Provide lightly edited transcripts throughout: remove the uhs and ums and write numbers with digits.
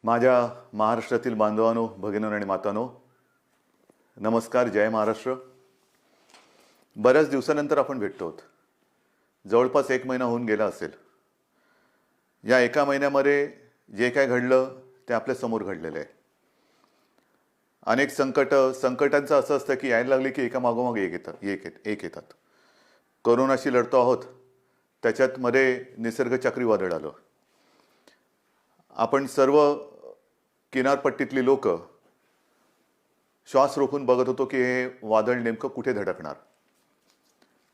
माझ्या महाराष्ट्रातील बांधवांनो, भगिनींनो आणि मातांनो, नमस्कार. जय महाराष्ट्र. बऱ्याच दिवसानंतर आपण भेटतो आहोत. जवळपास 1 महिना होऊन गेला असेल. या एका महिन्यामध्ये जे काय घडलं ते आपल्या समोर घडलेलं आहे. अनेक संकटांचं असं असतं की यायला लागले की एका मागोमाग एक येतात. कोरोनाशी लढतो आहोत, त्याच्यात मध्ये निसर्ग चक्रीवादळ आलं. आपण सर्व किनारपट्टीतली लोक श्वास रोखून बघत होतो की हे वादळ नेमकं कुठे धडकणार.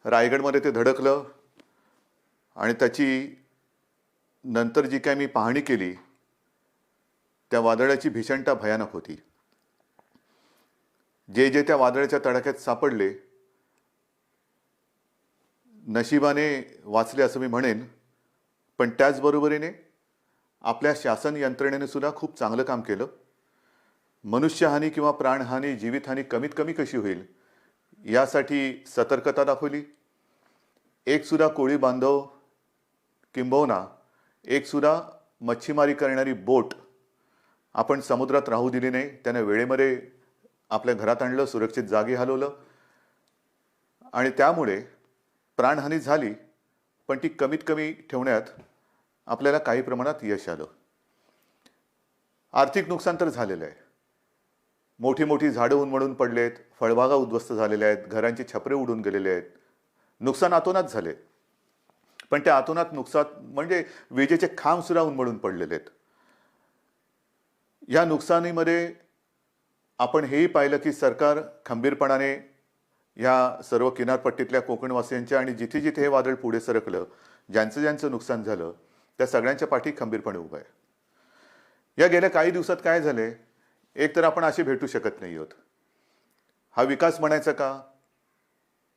रायगडमध्ये ते धडकलं आणि त्याची नंतर जी काय मी पाहणी केली त्या वादळाची भीषणता भयानक होती. जे त्या वादळाच्या तडाख्यात सापडले नशिबाने वाचले असं मी म्हणेन, पण त्याचबरोबरीने आपल्या शासन यंत्रणेने सुद्धा खूप चांगलं काम केलं. मनुष्यहानी किंवा प्राणहानी, जीवितहानी कमीत कमी कशी होईल यासाठी सतर्कता दाखवली. एक सुद्धा कोळी बांधव किंबहुना एक सुद्धा मच्छीमारी करणारी बोट आपण समुद्रात राहू दिली नाही. त्याने वेळेमध्ये आपल्या घरात आणलं, सुरक्षित जागी हलवलं आणि त्यामुळे प्राणहानी झाली, पण ती कमीत कमी ठेवण्यात आपल्याला काही प्रमाणात यश आलं. आर्थिक नुकसान तर झालेलं आहे. मोठी मोठी झाडं उन्मळून पडलेत, फळबागा उद्ध्वस्त झालेल्या आहेत, घरांचे छपरे उडून गेलेले आहेत. नुकसान अतोनात झाले, पण त्या अतोनात नुकसान म्हणजे विजेचे खांब सुद्धा उन्मळून पडलेले आहेत. या नुकसानीमध्ये आपण हेही पाहिलं की सरकार खंबीरपणाने या सर्व किनारपट्टीतल्या कोकणवासियांच्या आणि जिथे जिथे हे वादळ पुढे सरकलं, ज्यांचं नुकसान झालं त्या सगळ्यांच्या पाठी खंबीरपणे उभं आहे. या गेल्या काही दिवसात काय झाले, एक तर आपण असे भेटू शकत नाही आहोत. हा विकास म्हणायचा का,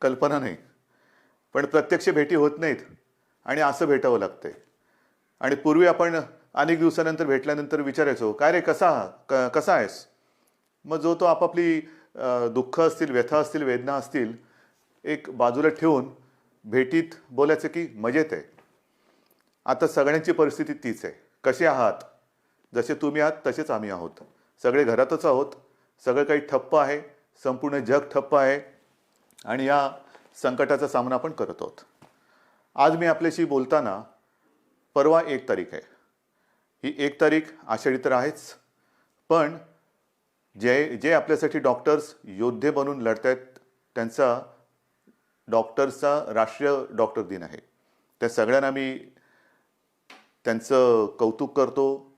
कल्पना नाही, पण प्रत्यक्ष भेटी होत नाहीत आणि असं भेटावं लागतंय. आणि पूर्वी आपण अनेक दिवसानंतर भेटल्यानंतर विचारायचो, काय रे, कसा आहेस. मग जो तो आपापली दुःख असतील, व्यथा असतील, वेदना असतील एक बाजूला ठेवून भेटीत बोलायचं की मजेत आहे. आता सगळ्यांची परिस्थिती तीच आहे. कसे आहात, जसे तुम्ही आहात तसेच आम्ही आहोत. सगळे घरातच आहोत. सगळं काही ठप्प आहे, संपूर्ण जग ठप्प आहे आणि या संकटाचा सामना आपण करत आहोत. आज मी आपल्याशी बोलताना परवा 1 तारीख आहे. ही 1 तारीख आषाढी तर आहेच, पण जे आपल्यासाठी डॉक्टर्स योद्धे बनून लढत आहेत त्यांचा डॉक्टर्सचा राष्ट्रीय डॉक्टर दिन आहे. त्या सगळ्यांना मी त्यांचं कौतुक करतो,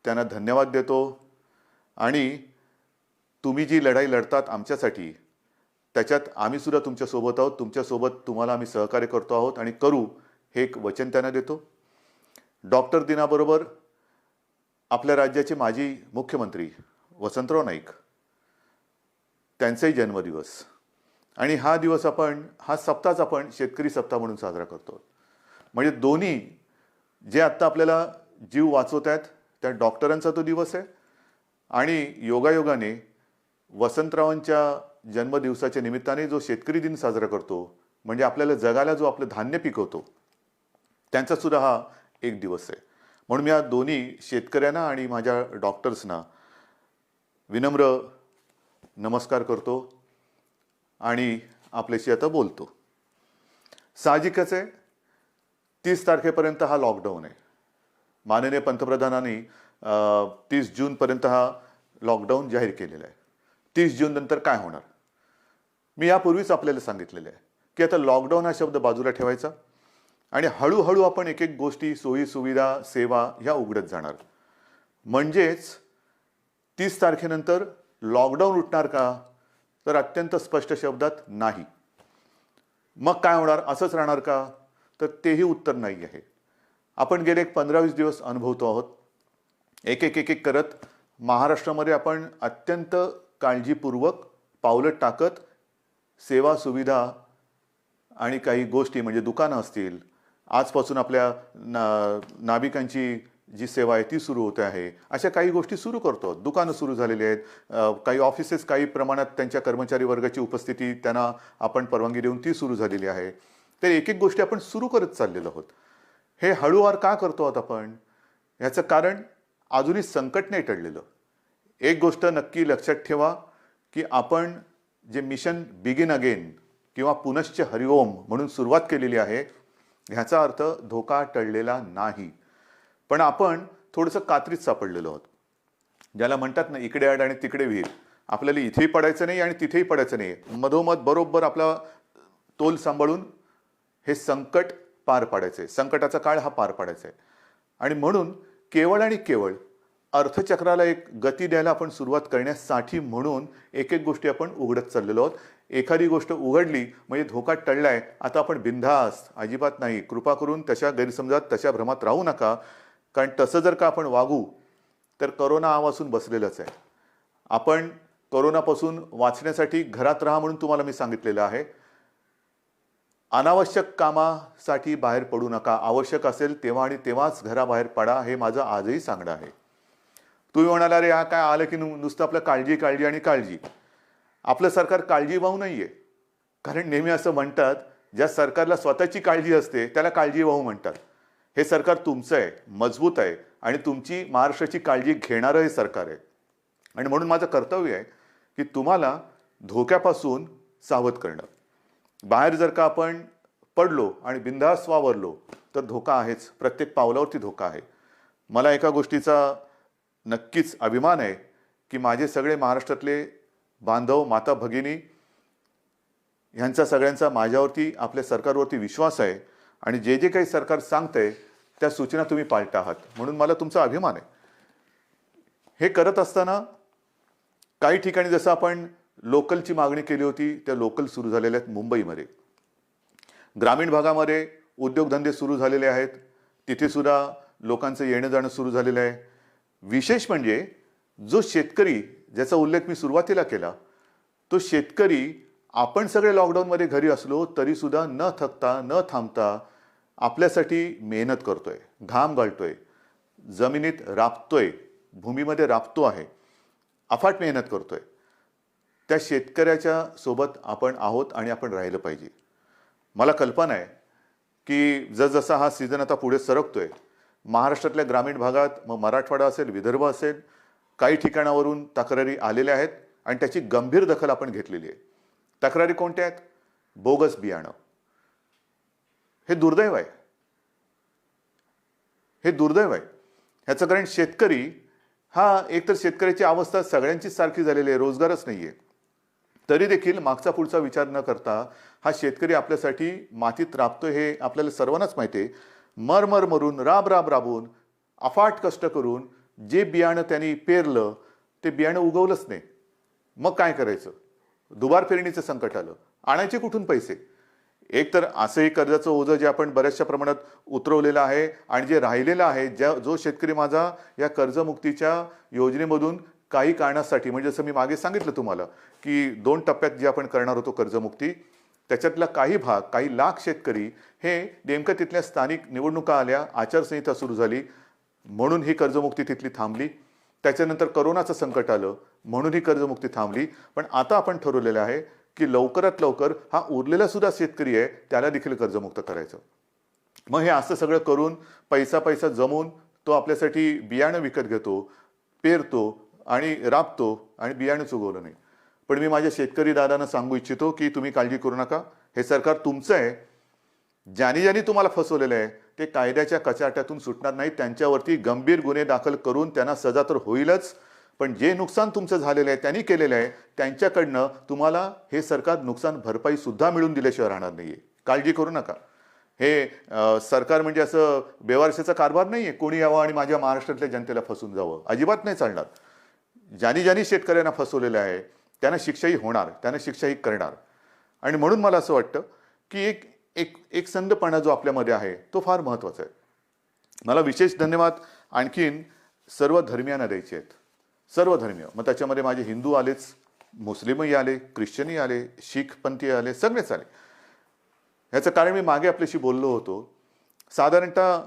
त्यांना धन्यवाद देतो. आणि तुम्ही जी लढाई लढतात आमच्यासाठी, त्याच्यात आम्ही सुद्धा तुमच्यासोबत आहोत. तुमच्यासोबत तुम्हाला आम्ही सहकार्य करतो आहोत आणि करू, हे एक वचन त्यांना देतो. डॉक्टर दिनाबरोबर आपल्या राज्याचे माजी मुख्यमंत्री वसंतराव नाईक, त्यांचाही जन्मदिवस आणि हा दिवस हा सप्ताहच आपण शेतकरी सप्ताह म्हणून साजरा करतो. म्हणजे दोन्ही जे आत्ता आपल्याला जीव वाचवत आहेत त्या डॉक्टरांचा तो दिवस आहे आणि योगायोगाने वसंतरावांच्या जन्मदिवसाच्या निमित्ताने जो शेतकरी दिन साजरा करतो, म्हणजे आपल्याला जगाला जो आपलं धान्य पिकवतो, त्यांचा सुद्धा हा एक दिवस आहे. म्हणून मी या दोन्ही शेतकऱ्यांना आणि माझ्या डॉक्टर्सना विनम्र नमस्कार करतो आणि आपल्याशी आता बोलतो. साहजिकच आहे, 30 तारखेपर्यंत हा लॉकडाऊन आहे. माननीय पंतप्रधानांनी 30 जूनपर्यंत हा लॉकडाऊन जाहीर केलेला आहे. 30 जून नंतर काय होणार, मी यापूर्वीच आपल्याला सांगितलेलं आहे की आता लॉकडाऊन हा शब्द बाजूला ठेवायचा आणि हळूहळू आपण एक गोष्टी, सोयी सुविधा, सेवा ह्या उघडत जाणार. म्हणजेच 30 तारखेनंतर लॉकडाऊन उठणार का, तर अत्यंत स्पष्ट शब्दात नाही. मग काय होणार, असंच राहणार का, तर तेही उत्तर नाही आहे. आपण गेले 15-20 दिवस अनुभवतो आहोत. एक करत महाराष्ट्रामध्ये आपण अत्यंत काळजीपूर्वक पावलं टाकत सेवा सुविधा आणि काही गोष्टी म्हणजे दुकानं असतील, आजपासून आपल्या नाभिकांची जी सेवा आहे ती सुरू होते आहे, अशा काही गोष्टी सुरू करतो. दुकानं सुरू झालेली आहेत, काही ऑफिसेस काही प्रमाणात त्यांच्या कर्मचारी वर्गाची उपस्थिती त्यांना आपण परवानगी देऊन ती सुरू झालेली आहे. तर एक गोष्टी आपण सुरू करत चाललेलो आहोत. हे हळूवार का करतो आहोत आपण, ह्याचं कारण अजूनही संकट नाही टळलेलं. एक गोष्ट नक्की लक्षात ठेवा की आपण जे मिशन बिगिन अगेन किंवा पुनश्च हरिओम म्हणून सुरुवात केलेली आहे, ह्याचा अर्थ धोका टळलेला नाही, पण आपण थोडंसं कात्रीत सापडलेलो आहोत. ज्याला म्हणतात ना, इकडे आड आणि तिकडे विहीर. आपल्याला इथेही पडायचं नाही आणि तिथेही पडायचं नाही, मधोमध बरोबर आपला तोल सांभाळून हे संकट पार पाडायचंय, संकटाचा काळ हा पार पाडायचा आहे. आणि म्हणून केवळ आणि केवळ अर्थचक्राला एक गती द्यायला आपण सुरुवात करण्यासाठी म्हणून एक एक गोष्टी आपण उघडत चाललेलो आहोत. एखादी गोष्ट उघडली म्हणजे धोका टळलाय, आता आपण बिनधास्त, अजिबात नाही. कृपा करून तशा गैरसमजात, तशा भ्रमात राहू नका, कारण तसं जर का आपण वागू तर करोना आवासून बसलेलंच आहे. आपण करोनापासून वाचण्यासाठी घरात राहा म्हणून तुम्हाला मी सांगितलेलं आहे. अनावश्यक कामासाठी बाहेर पडू नका. आवश्यक असेल तेव्हा आणि तेव्हाच घराबाहेर पडा, हे माझं आजही सांगणं आहे. तुम्ही म्हणाला, रे हा काय आलं की नुसतं आपलं काळजी काळजी आणि काळजी. आपलं सरकार काळजीवाहू नाहीये, कारण नेहमी असं म्हणतात, ज्या सरकारला स्वतःची काळजी असते त्याला काळजीवाहू म्हणतात. हे सरकार तुमचं आहे, मजबूत आहे आणि तुमची महाराष्ट्राची काळजी घेणारं हे सरकार आहे. आणि म्हणून माझं कर्तव्य आहे की तुम्हाला धोक्यापासून सावध करणं. बाहेर जर का आपण पडलो आणि बिनधास्त वावरलो तर धोका आहेच, प्रत्येक पावलावरती धोका आहे. मला एका गोष्टीचा नक्कीच अभिमान आहे की माझे सगळे महाराष्ट्रातले बांधव, माता भगिनी ह्यांचा सगळ्यांचा माझ्यावरती, आपल्या सरकारवरती विश्वास आहे आणि जे जे काही सरकार सांगतंय त्या सूचना तुम्ही पाळत आहात, म्हणून मला तुमचा अभिमान आहे. हे करत असताना काही ठिकाणी जसं आपण लोकलची मागणी केली होती, त्या लोकल सुरू झालेल्या आहेत. मुंबईमध्ये ग्रामीण भागामध्ये उद्योगधंदे सुरू झालेले आहेत, तिथे सुद्धा लोकांचं येणं जाणं सुरू झालेलं आहे. विशेष म्हणजे जो शेतकरी, ज्याचा उल्लेख मी सुरुवातीला केला, तो शेतकरी आपण सगळे लॉकडाऊनमध्ये घरी असलो तरी सुद्धा न थकता, न थांबता आपल्यासाठी मेहनत करतोय, घाम गाळतोय, जमिनीत राबतोय, भूमीमध्ये राबतो आहे, अफाट मेहनत करतोय. त्या शेतकऱ्याच्या सोबत आपण आहोत आणि आपण राहिलं पाहिजे. मला कल्पना आहे की जसजसा हा सीझन आता पुढे सरकतोय, महाराष्ट्रातल्या ग्रामीण भागात, मग मराठवाडा असेल, विदर्भ असेल, काही ठिकाणावरून तक्रारी आलेल्या आहेत आणि त्याची गंभीर दखल आपण घेतलेली आहे. तक्रारी कोणत्या आहेत? बोगस बियाणं. हे दुर्दैव आहे, हे दुर्दैव आहे. ह्याचं कारण शेतकरी हा, एकतर शेतकऱ्याची अवस्था सगळ्यांचीच सारखी झालेली आहे, रोजगारच नाहीये. तरी देखील मागचा पुढचा विचार न करता हा शेतकरी आपल्यासाठी मातीत राबतोय हे आपल्याला सर्वांनाच माहिती आहे. मरमर मरून, राब राब राबून, अफाट कष्ट करून जे बियाणं त्यांनी पेरलं ते बियाणं उगवलंच नाही. मग काय करायचं? दुबार पेरणीचं संकट आलं, आणायचे कुठून पैसे? एक तर असंही कर्जाचं ओझं जे आपण बऱ्याचशा प्रमाणात उतरवलेलं आहे आणि जे राहिलेलं आहे, जो शेतकरी माझा या कर्जमुक्तीच्या योजनेमधून काही कारणासाठी, म्हणजे जसं मी मागे सांगितलं तुम्हाला की 2 टप्प्यात जे आपण करणार होतो कर्जमुक्ती, त्याच्यातला काही भाग, काही लाख शेतकरी हे नेमकं तिथल्या स्थानिक निवडणुका आल्या, आचारसंहिता सुरू झाली म्हणून ही कर्जमुक्ती तिथली थांबली. त्याच्यानंतर करोनाचं संकट आलं म्हणून ही कर्जमुक्ती थांबली. पण आता आपण ठरवलेलं आहे की लवकरात लवकर हा उरलेला सुद्धा शेतकरी आहे त्याला देखील कर्जमुक्त करायचं. मग हे असं सगळं करून पैसा जमवून तो आपल्यासाठी बियाणं विकत घेतो, पेरतो आणि राबतो आणि बियाणंच उगवलं नाही. पण मी माझ्या शेतकरी दादांना सांगू इच्छितो की तुम्ही काळजी करू नका, हे सरकार तुमचं आहे. ज्यांनी ज्यांनी तुम्हाला फसवलेलं आहे ते कायद्याच्या कचाट्यातून सुटणार नाही. त्यांच्यावरती गंभीर गुन्हे दाखल करून त्यांना सजा तर होईलच, पण जे नुकसान तुमचं झालेलं आहे, त्यांनी केलेलं आहे, त्यांच्याकडनं तुम्हाला हे सरकार नुकसान भरपाई सुद्धा मिळून दिल्याशिवाय राहणार नाहीये. काळजी करू नका. हे सरकार म्हणजे असं बेवारशाचा कारभार नाहीये, कोणी यावं आणि माझ्या महाराष्ट्रातल्या जनतेला फसवून जावं, अजिबात नाही चालणार. ज्यांनी ज्यांनी शेतकऱ्यांना फसवलेलं आहे त्यांना शिक्षाही होणार, त्यांना शिक्षाही करणार. आणि म्हणून मला असं वाटतं की एक संधपणा जो आपल्यामध्ये आहे तो फार महत्त्वाचा आहे. मला विशेष धन्यवाद आणखीन सर्व धर्मियांना द्यायचे आहेत, सर्व धर्मीय. मग त्याच्यामध्ये माझे हिंदू आलेच, मुस्लिमही आले, ख्रिश्चनही आले, शीख पंथी आले, सगळेच आले. ह्याचं कारण मी मागे आपल्याशी बोललो होतो. साधारणतः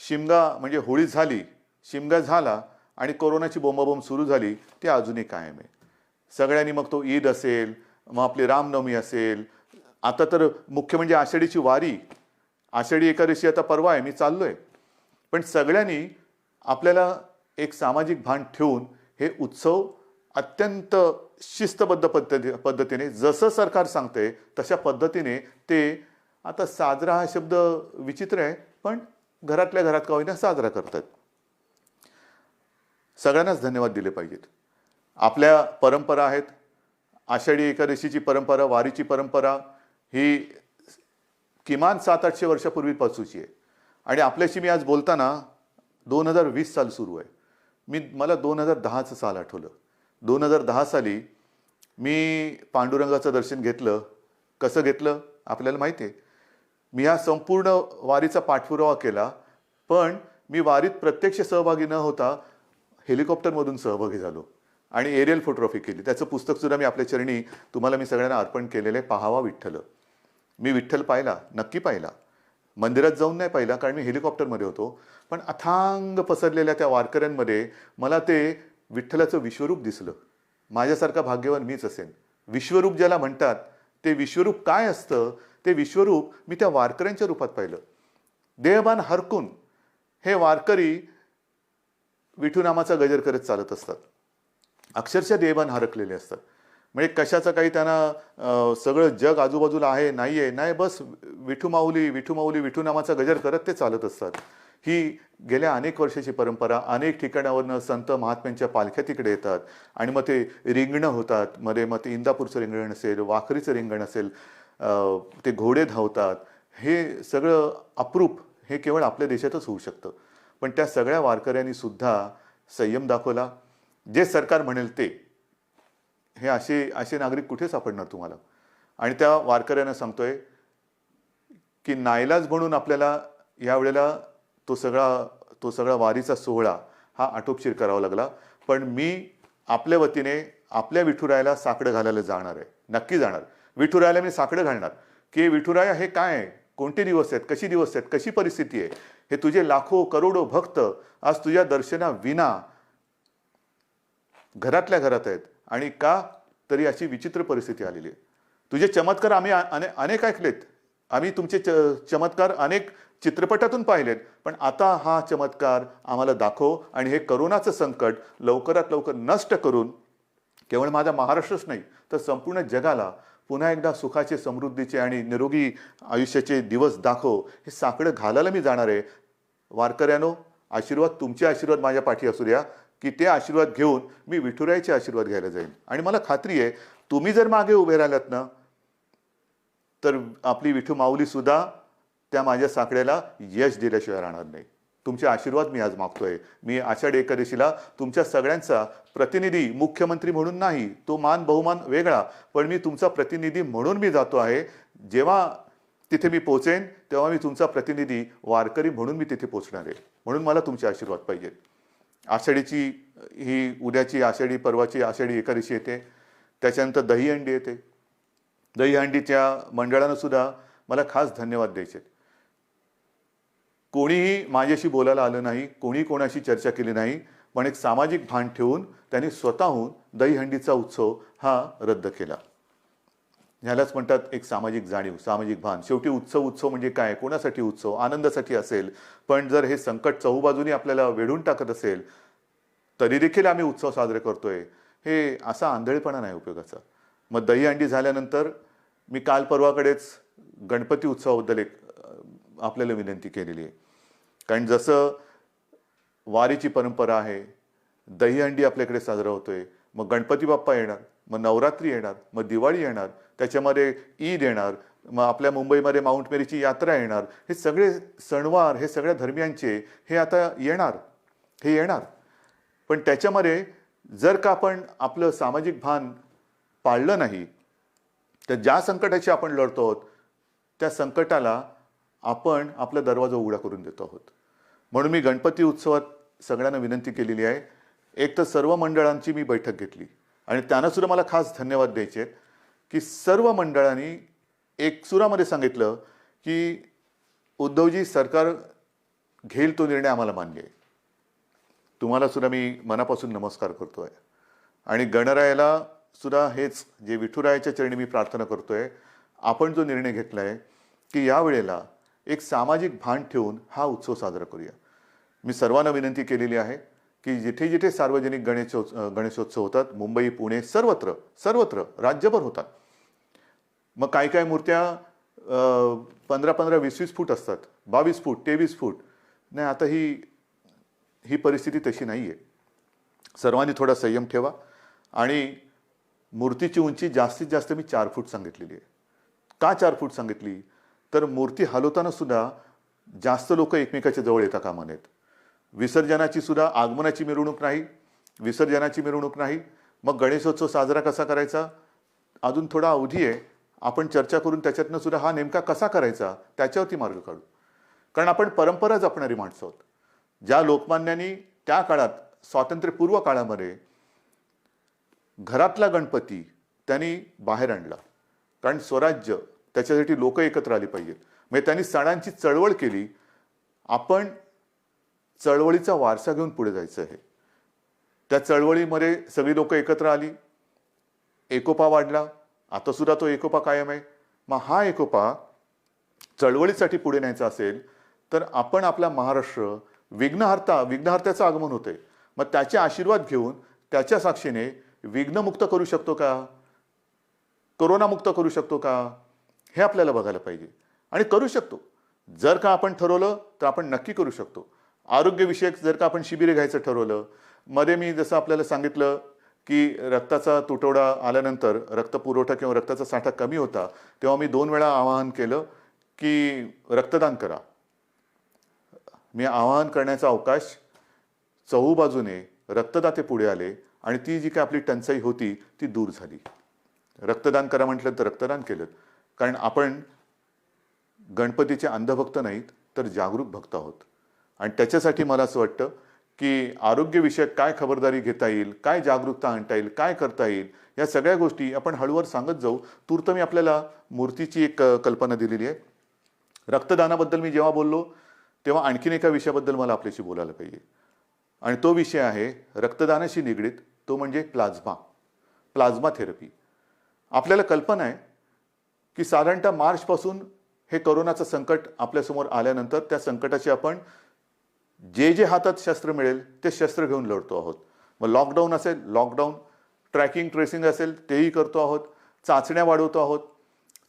शिमगा म्हणजे होळी झाली, शिमगा झाला आणि कोरोनाची बोंबाबोंब सुरू झाली, ती अजूनही कायम आहे. सगळ्यांनी, मग तो ईद असेल, मग आपली रामनवमी असेल, आता तर मुख्य म्हणजे आषाढीची वारी, आषाढी एकादशी आता परवा आहे, मी चाललोय. पण सगळ्यांनी आपल्याला एक सामाजिक भान ठेवून हे उत्सव अत्यंत शिस्तबद्ध पद्धतीने जसं सरकार सांगते तशा पद्धतीने ते, आता साजरा हा शब्द विचित्र आहे, पण घरातल्या घरात का होईना साजरा करतात. सगळ्यांनाच धन्यवाद दिले पाहिजेत. आपल्या परंपरा आहेत. आषाढी एकादशीची परंपरा, वारीची परंपरा ही किमान 700-800 वर्षापूर्वीपासूनची आहे. आणि आपल्याशी मी आज बोलताना 2020 साल सुरू आहे. मला 2010चं साल आठवलं. 2010 साली मी पांडुरंगाचं दर्शन घेतलं. कसं घेतलं आपल्याला माहिती आहे. मी ह्या संपूर्ण वारीचा पाठपुरावा केला, पण मी वारीत प्रत्यक्ष सहभागी न होता हेलिकॉप्टरमधून सहभागी झालो आणि एरियल फोटोग्राफी केली. त्याचं पुस्तकसुद्धा मी आपल्या चरणी तुम्हाला मी सगळ्यांना अर्पण केलेलं आहे. पाहावा विठ्ठल. मी विठ्ठल पाहिला, नक्की पाहिला. मंदिरात जाऊन नाही पाहिला कारण मी हेलिकॉप्टरमध्ये होतो, पण अथांग पसरलेल्या त्या वारकऱ्यांमध्ये मला ते विठ्ठलाचं विश्वरूप दिसलं. माझ्यासारखा भाग्यवान मीच असेन. विश्वरूप ज्याला म्हणतात ते विश्वरूप काय असतं ते विश्वरूप मी त्या वारकऱ्यांच्या रूपात पाहिलं. देहभान हरकून हे वारकरी विठू नामाचा गजर करत चालत असतात. अक्षरशः देहभान हरकलेले असतात. म्हणजे कशाचं काही त्यांना सगळं जग आजूबाजूला आहे नाही, बस विठू माऊली विठू माऊली विठू नामाचा गजर करत ते चालत असतात. ही गेल्या अनेक वर्षाची परंपरा. अनेक ठिकाणावरनं संत महात्म्यांच्या पालख्या तिकडे येतात आणि मग ते रिंगणं होतात. मध्ये मग ते इंदापूरचं रिंगण असेल, वाखरीचं रिंगण असेल, ते घोडे धावतात. हे सगळं अप्रूप हे केवळ आपल्या देशातच होऊ शकतं. पण त्या सगळ्या वारकऱ्यांनी सुद्धा संयम दाखवला. जे सरकार म्हणेल ते. हे असे नागरिक कुठे सापडणार तुम्हाला. आणि त्या वारकऱ्यांना सांगतोय की नाईलाज म्हणून आपल्याला यावेळेला तो सगळा वारीचा सोहळा हा आटोपशीर करावा लागला. पण मी आपल्या वतीने आपल्या विठुरायाला साकडं घालायला जाणार आहे. नक्की जाणार. विठुरायाला मी साकडं घालणार की विठुराया हे काय आहे, कोणते दिवस आहेत, कशी दिवस आहेत, कशी परिस्थिती आहे. हे तुझे लाखो करोडो भक्त आज तुझ्या दर्शनाविना घरातल्या घरात आहेत. आणि का तरी अशी विचित्र परिस्थिती आलेली आहे. तुझे चमत्कार आम्ही अनेक ऐकलेत. आम्ही तुमचे चमत्कार अनेक चित्रपटातून पाहिलेत. पण आता हा चमत्कार आम्हाला दाखव आणि हे करोनाचं संकट लवकरात लवकर नष्ट करून केवळ माझ्या महाराष्ट्रच नाही तर संपूर्ण जगाला पुन्हा एकदा सुखाचे, समृद्धीचे आणि निरोगी आयुष्याचे दिवस दाखव. हे साकडं घालायला मी जाणार आहे. वारकऱ्यानो, आशीर्वाद, तुमचे आशीर्वाद माझ्या पाठी असू द्या की ते आशीर्वाद घेऊन मी विठुरायाचे आशीर्वाद घ्यायला जाईन. आणि मला खात्री आहे तुम्ही जर मागे उभे राहिलात ना तर आपली विठू माऊली सुद्धा त्या माझ्या साकड्याला यश दिल्याशिवाय राहणार नाही. तुमचे आशीर्वाद मी आज मागतोय. मी आषाढी एकादशीला तुमच्या सगळ्यांचा प्रतिनिधी, मुख्यमंत्री म्हणून नाही, तो मान बहुमान वेगळा, पण मी तुमचा प्रतिनिधी म्हणून मी जातो आहे. जेव्हा तिथे मी पोहोचेन तेव्हा मी तुमचा प्रतिनिधी वारकरी म्हणून मी तिथे पोहोचणार आहे. म्हणून मला तुमचे आशीर्वाद पाहिजेत. आषाढीची ही उद्याची आषाढी, परवाची आषाढी एकादशी येते. त्याच्यानंतर दहीहंडी येते. दहीहंडीच्या मंडळानं सुद्धा मला खास धन्यवाद द्यायचे. कोणीही माझ्याशी बोलायला आलं नाही, कोणी कोणाशी चर्चा केली नाही, पण एक सामाजिक भान ठेवून त्यांनी स्वतःहून दहीहंडीचा उत्सव हा रद्द केला. ह्यालाच म्हणतात एक सामाजिक जाणीव, सामाजिक भान. शेवटी उत्सव म्हणजे काय, कोणासाठी उत्सव, आनंदासाठी असेल. पण जर हे संकट चहूबाजूनी आपल्याला वेढून टाकत असेल तरी देखील आम्ही उत्सव साजरे करतोय, हे असा आंधळेपणा नाही उपयोगाचा. मग दहीहंडी झाल्यानंतर मी काल परवाकडेच गणपती उत्सवाबद्दल एक आपल्याला विनंती केलेली आहे. कारण जसं वारीची परंपरा आहे, दहीहंडी आपल्याकडे साजरा होतोय, मग गणपती बाप्पा येणार, मग नवरात्री येणार, मग दिवाळी येणार, त्याच्यामध्ये ईद येणार, मग आपल्या मुंबईमध्ये माउंट मेरीची यात्रा येणार. हे सगळे सणवार हे सगळ्या धर्मियांचे हे आता येणार. पण त्याच्यामध्ये जर का आपण आपलं सामाजिक भान पाळलं नाही तर ज्या संकटाशी आपण लढतो आहोत त्या संकटाला आपण आपला दरवाजा उघडा करून देतो आहोत. म्हणून मी गणपती उत्सवात सगळ्यांना विनंती केलेली आहे. एक तर सर्व मंडळांची मी बैठक घेतली आणि त्यांना सुद्धा मला खास धन्यवाद द्यायचे आहेत की सर्व मंडळांनी एक सुरामध्ये सांगितलं की उद्धवजी, सरकार घेईल तो निर्णय आम्हाला मान्य आहे. तुम्हाला सुद्धा मी मनापासून नमस्कार करतोय आणि गणरायाला सुद्धा हेच जे विठुरायाच्या चरणी मी प्रार्थना करतोय. आपण जो निर्णय घेतलाय की यावेळेला एक सामाजिक भान ठेवून हा उत्सव साजरा करूया. मी सर्वांना विनंती केलेली आहे की जिथे जिथे सार्वजनिक गणेशोत्सव होतात, मुंबई, पुणे, सर्वत्र सर्वत्र राज्यभर होतात. मग काही काही मूर्त्या 15-15, 20-20 फूट असतात, 22 फूट, 23 फूट. नाही, आता ही परिस्थिती तशी नाही आहे. सर्वांनी थोडा संयम ठेवा. आणि मूर्तीची उंची जास्तीत जास्त मी 4 फूट सांगितलेली आहे. का 4 फूट सांगितली? तर मूर्ती हलवताना सुद्धा जास्त लोक एकमेकाच्या जवळ येता कामा नयेत. विसर्जनाची सुद्धा आगमनाची मिरवणूक नाही, विसर्जनाची मिरवणूक नाही. मग गणेशोत्सव साजरा कसा करायचा? अजून थोडा अवधी आहे. आपण चर्चा करून त्याच्यातनं सुद्धा हा नेमका कसा करायचा त्याच्यावरती मार्ग काढू. कारण आपण परंपरा जपणारी माणसं आहोत. ज्या लोकमान्यांनी त्या काळात, स्वातंत्र्यपूर्व काळामध्ये घरातला गणपती त्यांनी बाहेर आणला. कारण स्वराज्य, त्याच्यासाठी लोक एकत्र आली पाहिजेत. म्हणजे त्यांनी सणांची चळवळ केली. आपण चळवळीचा वारसा घेऊन पुढे जायचं आहे. त्या चळवळीमध्ये सगळी लोक एकत्र आली, एकोपा वाढला. आता सुद्धा तो एकोपा कायम आहे. मग हा एकोपा चळवळीसाठी पुढे न्यायचा असेल तर आपण आपला महाराष्ट्र विघ्नहर्त्याचं आगमन होते. मग त्याचे आशीर्वाद घेऊन त्याच्या साक्षीने विघ्नमुक्त करू शकतो का, कोरोनामुक्त करू शकतो का, हे आपल्याला बघायला पाहिजे. आणि करू शकतो. जर का आपण ठरवलं तर आपण नक्की करू शकतो. आरोग्यविषयक जर का आपण शिबिरे घ्यायचं ठरवलं, मध्ये मी जसं आपल्याला सांगितलं की रक्ताचा तुटवडा आल्यानंतर रक्तपुरवठा किंवा रक्ताचा साठा कमी होता, तेव्हा मी 2 वेळा आवाहन केलं की रक्तदान करा. मी आवाहन करण्याचा अवकाश, चहूबाजूने रक्तदाते पुढे आले आणि ती जी काही आपली टंचाई होती ती दूर झाली. रक्तदान करा म्हटलं तर रक्तदान केलं. कारण आपण गणपतीचे अंधभक्त नाहीत तर जागरूक भक्त आहोत. आणि त्याच्यासाठी मला असं वाटतं की आरोग्यविषयक काय खबरदारी घेता येईल, काय जागरूकता आणता येईल, काय करता येईल, या सगळ्या गोष्टी आपण हळूवार सांगत जाऊ. तूर्त मी आपल्याला मूर्तीची एक कल्पना दिलेली आहे. रक्तदानाबद्दल मी जेव्हा बोललो तेव्हा आणखीन एका विषयाबद्दल मला आपल्याशी बोलायला पाहिजे. आणि तो विषय आहे रक्तदानाशी निगडीत, तो म्हणजे प्लाझ्मा थेरपी. आपल्याला कल्पना आहे की साधारणतः मार्चपासून हे कोरोनाचं संकट आपल्यासमोर आल्यानंतर त्या संकटाची आपण जे हातात शस्त्र मिळेल ते शस्त्र घेऊन लढतो आहोत. मग लॉकडाऊन असेल, लॉकडाऊन, ट्रॅकिंग ट्रेसिंग असेल तेही करतो आहोत, चाचण्या वाढवतो आहोत.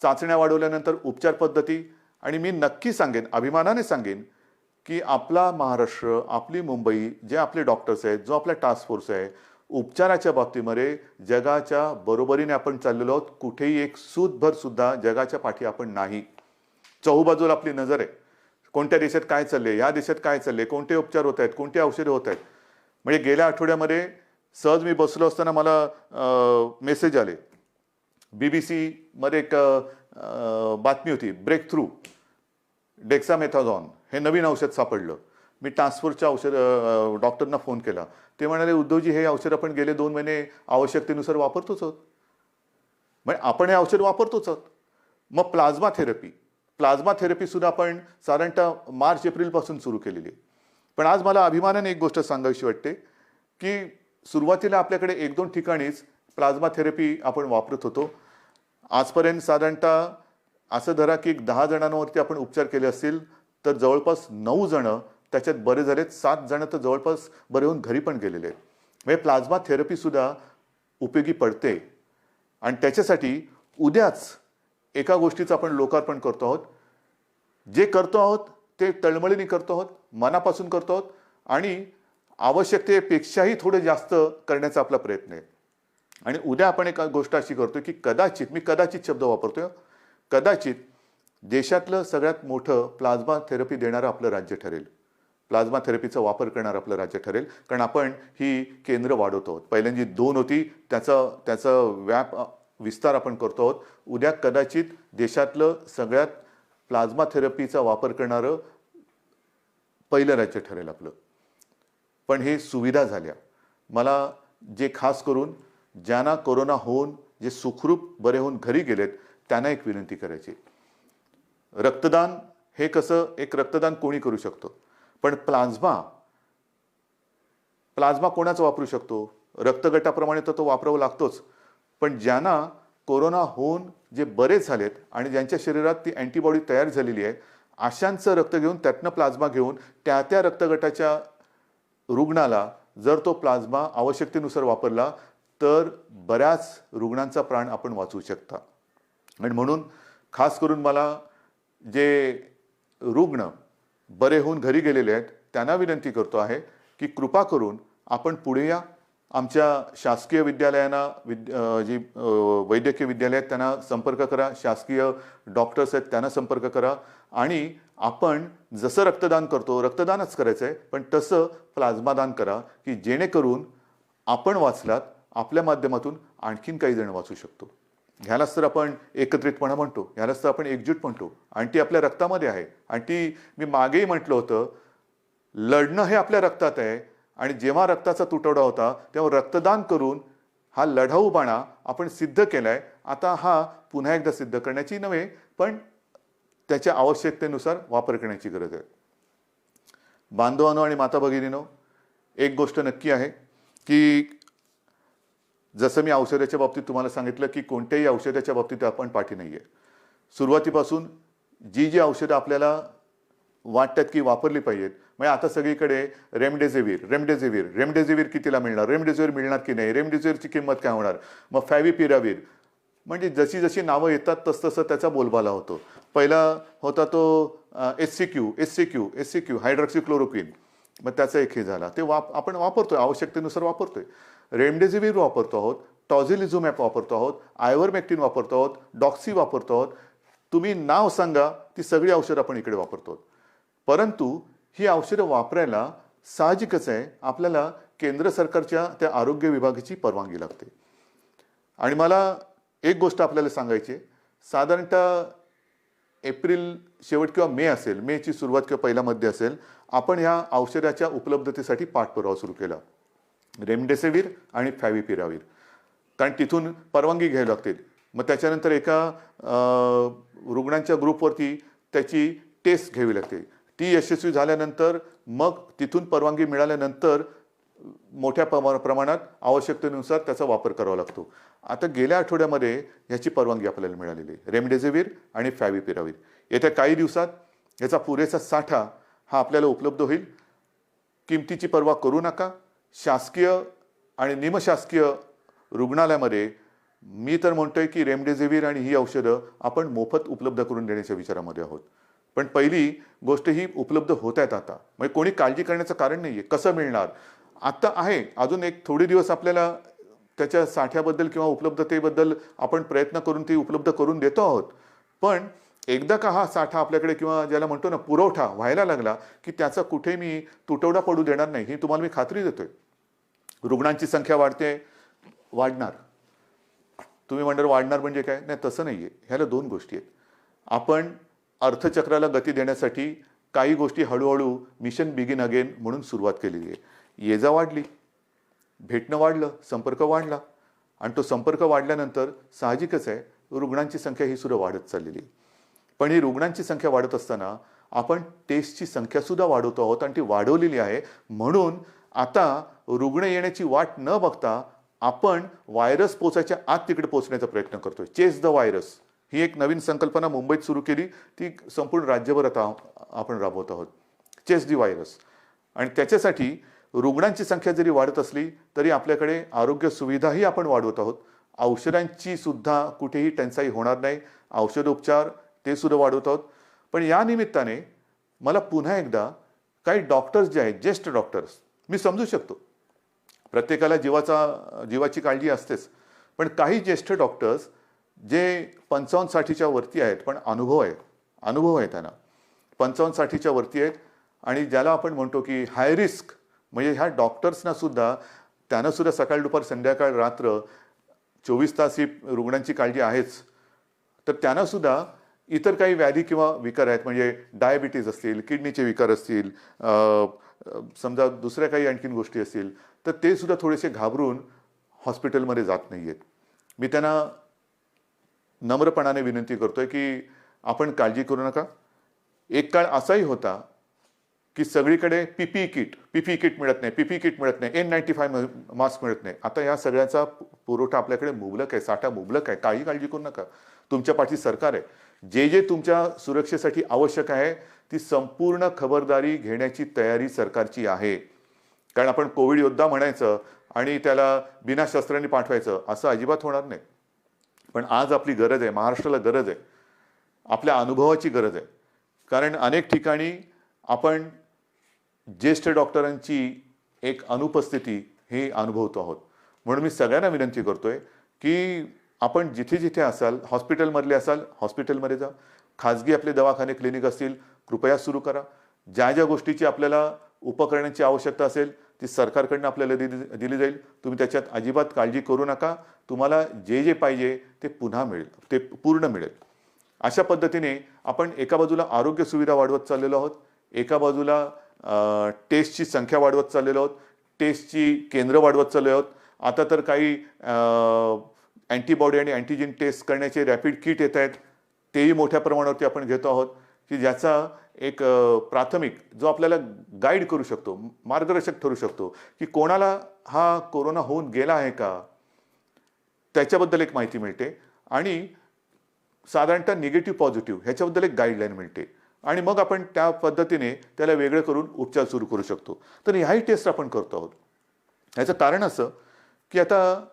चाचण्या वाढवल्यानंतर उपचार पद्धती. आणि मी नक्की सांगेन, अभिमानाने सांगेन की आपला महाराष्ट्र, आपली मुंबई, जे आपले डॉक्टर्स आहेत, जो आपला टास्क फोर्स आहे, उपचाराच्या बाबतीमध्ये जगाच्या बरोबरीने आपण चाललेलो आहोत. कुठेही एक सूतभर सुद्धा जगाच्या पाठी आपण नाही. चहूबाजूला आपली नजर आहे. कोणत्या देशात काय चालले, या देशात काय चालले, कोणते उपचार होत आहेत, कोणते औषधे होत आहेत. म्हणजे गेल्या आठवड्यामध्ये सहज मी बसलो असताना मला मेसेज आले. BBC मध्ये एक बातमी होती, ब्रेक थ्रू डेक्सामेथाझॉन हे नवीन औषध सापडलं. मी टास्क फोर्सच्या डॉक्टरना फोन केला. ते म्हणाले, उद्धवजी हे औषध आपण गेले 2 महिने आवश्यकतेनुसार वापरतोच आहोत. म्हणजे आपण हे औषध वापरतोच आहोत. मग प्लाझ्मा थेरपी सुद्धा आपण साधारणतः मार्च-एप्रिलपासून सुरू केलेली आहे. पण आज मला अभिमानाने एक गोष्ट सांगावीशी वाटते की सुरुवातीला आपल्याकडे 1-2 ठिकाणीच प्लाझ्मा थेरपी आपण वापरत होतो. आजपर्यंत साधारणतः असं धरा की 10 जणांवरती आपण उपचार केले असतील तर जवळपास 9 जण त्याच्यात बरे झालेत. 7 जण तर जवळपास बरे होऊन घरी पण गेलेले आहेत. म्हणजे प्लाझ्मा थेरपी सुद्धा उपयोगी पडते. आणि त्याच्यासाठी उद्याच एका गोष्टीचं आपण लोकार्पण करतो आहोत. जे करतो आहोत ते तळमळीने करतो आहोत, मनापासून करतो आहोत आणि आवश्यकतेपेक्षाही थोडे जास्त करण्याचा आपला प्रयत्न आहे. आणि उद्या आपण एक गोष्ट अशी करतोय की मी कदाचित शब्द वापरतोय, कदाचित देशातलं सगळ्यात मोठं प्लाझ्मा थेरपी देणारं आपलं राज्य ठरेल. प्लाझ्मा थेरपीचा वापर करणारं आपलं राज्य ठरेल. कारण आपण ही केंद्र वाढवतो आहोत. पहिल्यांदा 2 होती, त्याचा विस्तार आपण करतो आहोत. उद्या कदाचित देशातलं सगळ्यात प्लाझ्मा थेरपीचा वापर करणारं पहिलं राज्य ठरेल आपलं. पण हे सुविधा झाल्या. मला जे खास करून ज्यांना कोरोना होऊन जे सुखरूप बरे होऊन घरी गेलेत त्यांना एक विनंती करायची. रक्तदान हे कसं, एक रक्तदान कोणी करू शकतो, पण प्लाझ्मा कोणाचं वापरू शकतो? रक्तगटाप्रमाणे तर तो वापरावा लागतोच. पण ज्यांना कोरोना होऊन जे बरे झालेत आणि ज्यांच्या शरीरात ती अँटीबॉडी तयार झालेली आहे, अशांचं रक्त घेऊन त्यातनं प्लाझ्मा घेऊन त्या रक्तगटाच्या रुग्णाला जर तो प्लाझ्मा आवश्यकतेनुसार वापरला तर बऱ्याच रुग्णांचा प्राण आपण वाचवू शकता. आणि म्हणून खास करून मला जे रुग्ण बरे होऊन घरी गेलेले आहेत त्यांना विनंती करतो आहे की कृपा करून आपण पुढे या. आमच्या शासकीय विद्यालयांना जी वैद्यकीय विद्यालय आहेत त्यांना संपर्क करा, शासकीय डॉक्टर्स आहेत त्यांना संपर्क करा आणि आपण जसं रक्तदान करतो रक्तदानच करायचं आहे, पण तसं प्लाझ्मा दान करा की जेणेकरून आपण वाचलात, आपल्या माध्यमातून आणखीन काही जण वाचू शकतो. ह्यालाच तर आपण एकत्रितपणा म्हणतो, ह्यालाच तर आपण एकजूट म्हणतो आणि ती आपल्या रक्तामध्ये आहे. आणि ती मी मागेही म्हटलं होतं, लढणं हे आपल्या रक्तात आहे आणि जेव्हा रक्ताचा तुटवडा होता तेव्हा रक्तदान करून हा लढाऊ बाणा आपण सिद्ध केलाय. आता हा पुन्हा एकदा सिद्ध करण्याची नव्हे, पण त्याच्या आवश्यकतेनुसार वापर करण्याची गरज आहे. बांधवांनो आणि माता भगिनींनो, एक गोष्ट नक्की आहे की जसं मी औषधाच्या बाबतीत तुम्हाला सांगितलं की कोणत्याही औषधाच्या बाबतीत आपण पाठी नाहीये. सुरुवातीपासून जी औषधं आपल्याला वाटतात की वापरली पाहिजेत, म्हणजे आता सगळीकडे रेमडेसिवीर कितीला मिळणार, रेमडेसिवीर मिळणार की नाही, रेमडेसिवीरची किंमत काय होणार, मग फॅव्हिपिरावीर, म्हणजे जशी जशी नावं येतात तसतसं त्याचा बोलबाला होतो. पहिला होता तो एससीक्यू हायड्रॉक्सिक्लोरोक्विन, मग त्याचा एक हे झाला, ते आपण वापरतोय, आवश्यकतेनुसार वापरतोय. रेमडेसिवीर वापरतो आहोत, टॉझिलिझुमॅब वापरतो आहोत, आयव्हरमेक्टिन वापरतो आहोत, डॉक्सी वापरतो आहोत. तुम्ही नाव सांगा, ती सगळी औषधं आपण इकडे वापरतो. परंतु ही औषधं वापरायला साहजिकच आहे आपल्याला केंद्र सरकारच्या त्या आरोग्य विभागाची परवानगी लागते. आणि मला एक गोष्ट आपल्याला सांगायची आहे, साधारणतः एप्रिल शेवट किंवा मे असेल, मेची सुरुवात किंवा पहिला मध्ये असेल, आपण ह्या औषधाच्या उपलब्धतेसाठी पाठपुरावा सुरू केला, रेमडेसिवीर आणि फॅव्हिपिरावीर, कारण तिथून परवानगी घ्यावी लागतील. मग त्याच्यानंतर एका रुग्णांच्या ग्रुपवरती त्याची टेस्ट घ्यावी लागते. ती यशस्वी झाल्यानंतर मग तिथून परवानगी मिळाल्यानंतर मोठ्या प्रमाणात आवश्यकतेनुसार त्याचा वापर करावा लागतो. आता गेल्या आठवड्यामध्ये ह्याची परवानगी आपल्याला मिळालेली आहे, रेमडेसिवीर आणि फॅव्हिपिरावीर. येत्या काही दिवसात याचा पुरेसा साठा हा आपल्याला उपलब्ध होईल. किमतीची पर्वा करू नका. शासकीय आणि निमशासकीय रुग्णालयामध्ये मी तर म्हणतोय की रेमडेसिवीर आणि ही औषधं आपण मोफत उपलब्ध करून देण्याच्या विचारामध्ये आहोत. पण पहिली गोष्ट ही उपलब्ध होत आहेत आता, म्हणजे कोणी काळजी करण्याचं कारण नाहीये. कसं मिळणार आता आहे, अजून एक थोडे दिवस आपल्याला त्याच्या साठ्याबद्दल किंवा उपलब्धतेबद्दल आपण प्रयत्न करून ती उपलब्ध करून देतो आहोत. पण एकदा का हा साठा आपल्याकडे किंवा ज्याला म्हणतो ना पुरवठा व्हायला लागला की त्याचा कुठे मी तुटवडा पडू देणार नाही, ही तुम्हाला मी खात्री देतोय. रुग्णांची संख्या वाढणार. तुम्ही म्हणणार वाढणार म्हणजे काय, नाही तसं नाहीये. ह्याला दोन गोष्टी आहेत. आपण अर्थचक्राला गती देण्यासाठी काही गोष्टी हळूहळू मिशन बिगिन अगेन म्हणून सुरुवात केलेली आहे. ये जा वाढली, भेटणं वाढलं, संपर्क वाढला आणि तो संपर्क वाढल्यानंतर साहजिकच आहे रुग्णांची संख्या ही सुद्धा वाढत चाललेली आहे. पण ही रुग्णांची संख्या वाढत असताना आपण टेस्टची संख्या सुद्धा वाढवतो आहोत आणि ती वाढवलेली आहे. म्हणून आता रुग्ण येण्याची वाट न बघता आपण व्हायरस पोचायच्या आत तिकडे पोहोचण्याचा प्रयत्न करतोय. चेस द व्हायरस ही एक नवीन संकल्पना मुंबईत सुरू केली, ती संपूर्ण राज्यभर आता आपण राबवत आहोत. Chase the virus. आणि त्याच्यासाठी रुग्णांची संख्या जरी वाढत असली तरी आपल्याकडे आरोग्य सुविधाही आपण वाढवत आहोत. औषधांची सुद्धा कुठेही टंचाई होणार नाही, औषधोपचार ते सुद्धा वाढवत आहोत. पण या निमित्ताने मला पुन्हा एकदा काही डॉक्टर्स जे आहेत, ज्येष्ठ डॉक्टर्स, मी समजू शकतो प्रत्येकाला जीवाची काळजी असतेच, पण काही ज्येष्ठ डॉक्टर्स जे 55-60च्या वरती आहेत पण अनुभव आहे त्यांना, 55-60च्या वरती आहेत आणि ज्याला आपण म्हणतो की हाय रिस्क, म्हणजे ह्या डॉक्टर्सना सुद्धा त्यांना सुद्धा सकाळ दुपार संध्याकाळ रात्र 24 तास ही रुग्णांची काळजी आहेच. तर त्यांना सुद्धा इतर काही व्याधी किंवा विकार आहेत, म्हणजे डायबिटीज असतील, किडनीचे विकार असतील, समजा दुसऱ्या काही आणखीन गोष्टी असतील, तर ते सुद्धा थोडेसे घाबरून हॉस्पिटलमध्ये जात नाही आहेत. मी त्यांना नम्रपणाने विनंती करतोय की आपण काळजी करू नका. एक काळ असाही होता की सगळीकडे पीपीई किट मिळत नाही, N95 मास्क मिळत नाही. आता या सगळ्याचा पुरवठा आपल्याकडे मुबलक आहे, साठा मुबलक आहे. काही काळजी करू नका. तुमच्या पाठी सरकार आहे. जे तुमच्या सुरक्षेसाठी आवश्यक आहे ती संपूर्ण खबरदारी घेण्याची तयारी सरकारची आहे. कारण आपण कोविड योद्धा म्हणायचं आणि त्याला बिना शस्त्रांनी पाठवायचं असं अजिबात होणार नाही. पण आज आपली गरज आहे, महाराष्ट्राला गरज आहे, आपल्या अनुभवाची गरज आहे. कारण अनेक ठिकाणी आपण ज्येष्ठ डॉक्टरांची एक अनुपस्थिती हे अनुभवतो आहोत. म्हणून मी सगळ्यांना विनंती करतोय की आपण जिथे जिथे असाल, हॉस्पिटलमधले असाल हॉस्पिटलमध्ये जा, खाजगी आपले दवाखाने क्लिनिक असतील कृपया सुरू करा. ज्या ज्या गोष्टीची आपल्याला उपकरणांची आवश्यकता असेल ती सरकारकडनं आपल्याला दिली जाईल. तुम्ही त्याच्यात अजिबात काळजी करू नका. तुम्हाला जे जे पाहिजे ते पुन्हा मिळेल, ते पूर्ण मिळेल. अशा पद्धतीने आपण एका बाजूला आरोग्य सुविधा वाढवत चाललेलो आहोत, एका बाजूला टेस्टची संख्या वाढवत चाललेलो आहोत, टेस्टची केंद्र वाढवत चाललो आहोत. आता तर काही अँटीबॉडी आणि अँटीजेन टेस्ट करण्याचे रॅपिड किट येत आहेत, तेही मोठ्या प्रमाणावरती आपण घेतो आहोत की ज्याचा एक प्राथमिक जो आपल्याला गाईड करू शकतो, मार्गदर्शक ठरू शकतो की कोणाला हा कोरोना होऊन गेला आहे का त्याच्याबद्दल एक माहिती मिळते आणि साधारणतः निगेटिव्ह पॉझिटिव्ह ह्याच्याबद्दल एक गाईडलाईन मिळते आणि मग आपण त्या पद्धतीने त्याला वेगळं करून उपचार सुरू करू शकतो. तर ह्याही टेस्ट आपण करतो आहोत. ह्याचं कारण असं की आता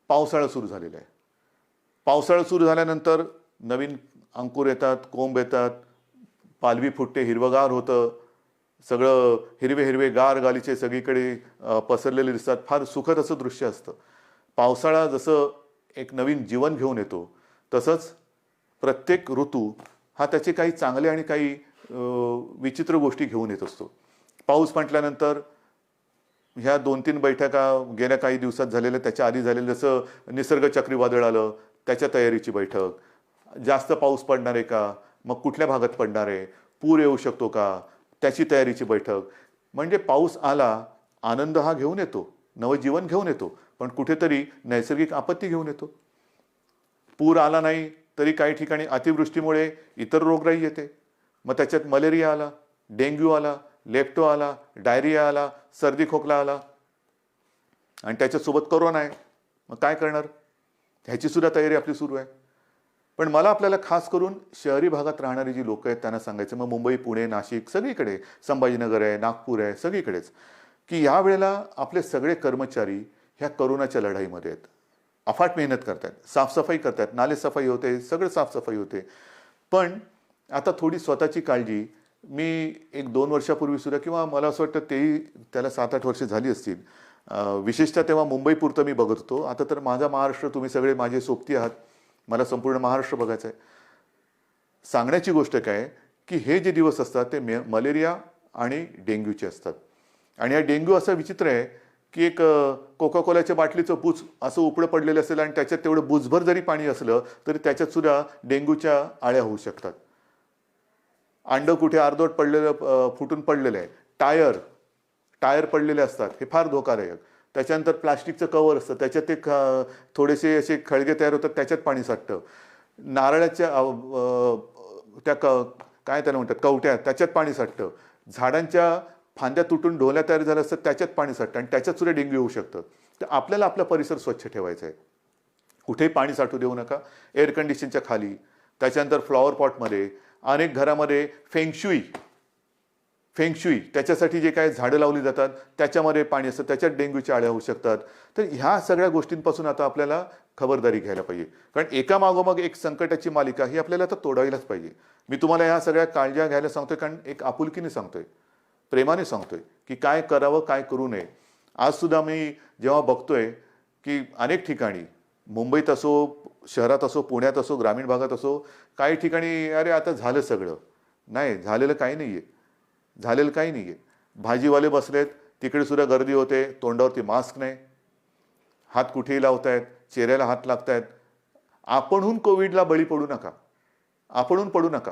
पावसाळा सुरू झालेला आहे. पावसाळा सुरू झाल्यानंतर नवीन अंकुर येतात, कोंब येतात, पालवी फुटते, हिरवगार होतं, सगळं हिरवे हिरवे गार गालीचे सगळीकडे पसरलेले दिसतात. फार सुखद असं दृश्य असतं. पावसाळा जसं एक नवीन जीवन घेऊन येतो तसंच प्रत्येक ऋतू हा त्याचे काही चांगले आणि काही विचित्र गोष्टी घेऊन येत असतो. पाऊस म्हटल्यानंतर ह्या 2-3 बैठका गेल्या काही दिवसात झालेल्या, त्याच्या आधी झालेलं जसं निसर्ग चक्रीवादळ आलं त्याच्या तयारीची बैठक, जास्त पाऊस पडणार आहे का, मग कुठल्या भागात पडणार आहे, पूर येऊ शकतो का, त्याची तयारीची बैठक. म्हणजे पाऊस आला, आनंद हा घेऊन येतो, नवजीवन घेऊन येतो, पण कुठेतरी नैसर्गिक आपत्ती घेऊन येतो. पूर आला नाही तरी काही ठिकाणी अतिवृष्टीमुळे इतर रोगराई येते. मग त्याच्यात मलेरिया आला, डेंग्यू आला, लेप्टो आला, डायरिया आला, सर्दी खोकला आला आणि त्याच्यासोबत कोरोना आहे. मग काय करणार, ह्याची सुद्धा तयारी आपली सुरू आहे. पण मला आपल्याला खास करून शहरी भागात राहणारी जी लोक आहेत त्यांना सांगायचं, मग मुंबई, पुणे, नाशिक सगळीकडे, संभाजीनगर आहे, नागपूर आहे, सगळीकडेच, की या वेळेला आपले सगळे कर्मचारी ह्या कोरोनाच्या लढाईमध्ये आहेत. अफाट मेहनत करतात, साफसफाई करतात, नाले सफाई होते, सगळं साफसफाई होते. पण आता थोडी स्वतःची काळजी मी 1-2 वर्षापूर्वी सुद्धा, किंवा मला असं वाटतं तेही त्याला 7-8 वर्ष झाली असतील, विशेषतः तेव्हा मुंबईपुरतं मी बघत होतो. आता तर माझा महाराष्ट्र, तुम्ही सगळे माझे सोबती आहात, मला संपूर्ण महाराष्ट्र बघायचं आहे. सांगण्याची गोष्ट काय की हे जे दिवस असतात ते मलेरिया आणि डेंग्यूचे असतात. आणि हा डेंग्यू असा विचित्र आहे की एक कोका कोलाच्या बाटलीचं बुच असं उपडं पडलेलं असेल आणि त्याच्यात तेवढं बुचभर जरी पाणी असलं तरी त्याच्यात सुद्धा डेंग्यूच्या आळ्या होऊ शकतात. अंड कुठे अर्धवट पडलेलं, फुटून पडलेलं आहे, टायर पडलेले असतात, हे फार धोकादायक. त्याच्यानंतर प्लास्टिकचं कवर असतं, त्याच्यात ते थोडेसे असे खळगे तयार होतात, त्याच्यात पाणी साठतं. नारळाच्या त्या काय त्याला म्हणतात, कवट्या, त्याच्यात पाणी साठतं. झाडांच्या फांद्या तुटून ढोल्या तयार झाल्या असतात, त्याच्यात पाणी साठतं आणि त्याच्यात सुद्धा डेंग्यू होऊ शकतं. तर आपल्याला आपला परिसर स्वच्छ ठेवायचा आहे. कुठेही पाणी साठू देऊ नका. एअर कंडिशनच्या खाली, त्याच्यानंतर फ्लॉवर पॉटमध्ये, अनेक घरामध्ये फेंगशुई त्याच्यासाठी जे काय झाडं लावली जातात त्याच्यामध्ये पाणी असतं, त्याच्यात डेंग्यूच्या आळ्या होऊ शकतात. तर ह्या सगळ्या गोष्टींपासून आता आपल्याला खबरदारी घ्यायला पाहिजे. कारण एका मागोमाग एक संकटाची मालिका ही आपल्याला आता तोडायलाच पाहिजे. मी तुम्हाला ह्या सगळ्या काळज्या घ्यायला सांगतोय कारण एक आपुलकीने सांगतोय, प्रेमाने सांगतोय की काय करावं, काय करू नये. आज सुद्धा मी जेव्हा बघतोय की अनेक ठिकाणी, मुंबईत असो, शहरात असो, पुण्यात असो, ग्रामीण भागात असो, काही ठिकाणी अरे आता झालं सगळं. नाही, झालेलं काही नाही आहे. भाजीवाले बसलेत, तिकडे सुद्धा गर्दी होते, तोंडावरती मास्क नाही, हात कुठेही लावतायत, चेहऱ्याला हात लागतायत. आपणहून कोविडला बळी पडू नका.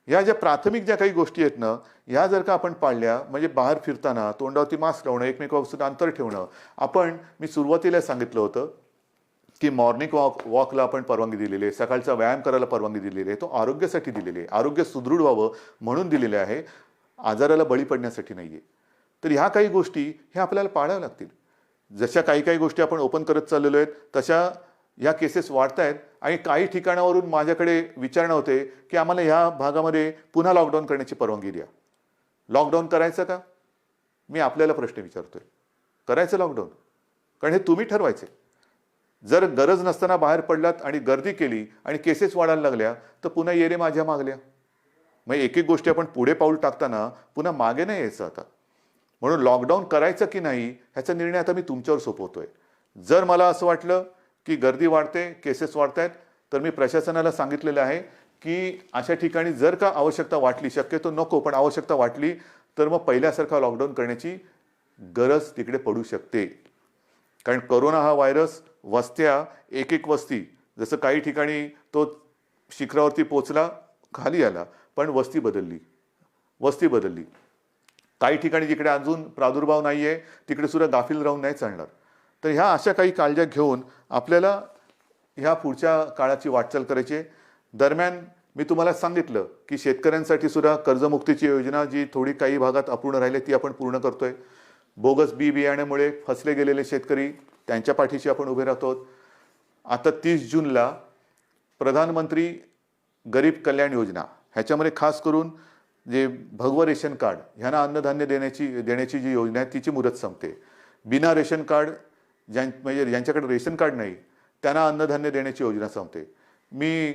ह्या ज्या प्राथमिक ज्या काही गोष्टी आहेत ना, ह्या जर का आपण पाळल्या, म्हणजे बाहेर फिरताना तोंडावरती मास्क लावणं, एकमेकांपासून अंतर ठेवणं. मी सुरुवातीला सांगितलं होतं की मॉर्निंग वॉकला आपण परवानगी दिलेली आहे, सकाळचा व्यायाम करायला परवानगी दिलेली आहे. तो आरोग्यासाठी दिलेली आहे, आरोग्य सुदृढ व्हावं म्हणून दिलेले आहे, आजाराला बळी पडण्यासाठी नाहीये. तर ह्या काही गोष्टी ह्या आपल्याला पाळाव्या लागतील. जशा काही गोष्टी आपण ओपन करत चाललेलो आहेत तशा ह्या केसेस वाढत आहेत आणि काही ठिकाणावरून माझ्याकडे विचारणा होते की आम्हाला ह्या भागामध्ये पुन्हा लॉकडाऊन करण्याची परवानगी द्या. लॉकडाऊन करायचं का? मी आपल्याला प्रश्न विचारतोय, करायचं लॉकडाऊन? कारण हे तुम्ही ठरवायचे. जर गरज नसताना बाहेर पडलात आणि गर्दी केली आणि केसेस वाढायला लागल्या तर पुन्हा येरे माझ्या मागल्या. मग एक एक गोष्टी आपण पुढे पाऊल टाकताना पुन्हा मागे नाही यायचं आता. म्हणून लॉकडाऊन करायचं की नाही ह्याचा निर्णय आता मी तुमच्यावर सोपवतोय. जर मला असं वाटलं की गर्दी वाढते, केसेस वाढतायत, तर मी प्रशासनाला सांगितलेलं आहे की अशा ठिकाणी जर का आवश्यकता वाटली, शक्यतो नको पण आवश्यकता वाटली तर मग पहिल्यासारखा लॉकडाऊन करण्याची गरज तिकडे पडू शकते. कारण कोरोना हा व्हायरस वस्त्या, एक एक वस्ती, जसं काही ठिकाणी तो शिखरावरती पोचला, खाली आला, पण वस्ती बदलली. काही ठिकाणी जिकडे अजून प्रादुर्भाव नाहीये तिकडे सुद्धा गाफील राहून नाही चालणार. तर ह्या अशा काही काळज्या घेऊन आपल्याला ह्या पुढच्या काळाची वाटचाल करायची. दरम्यान मी तुम्हाला सांगितलं की शेतकऱ्यांसाठी सुद्धा कर्जमुक्तीची योजना जी थोडी काही भागात अपूर्ण राहिली ती आपण पूर्ण करतोय. बोगस बियाण्यामुळे फसले गेलेले शेतकरी त्यांच्या पाठीशी आपण उभे राहतो. आता 30 जूनला प्रधानमंत्री गरीब कल्याण योजना ह्याच्यामध्ये खास करून जे भगवं रेशन कार्ड ह्यांना अन्नधान्य देण्याची जी योजना आहे तिची मुदत संपते. बिना रेशन कार्ड म्हणजे ज्यांच्याकडे रेशन कार्ड नाही त्यांना अन्नधान्य देण्याची योजना संपते. मी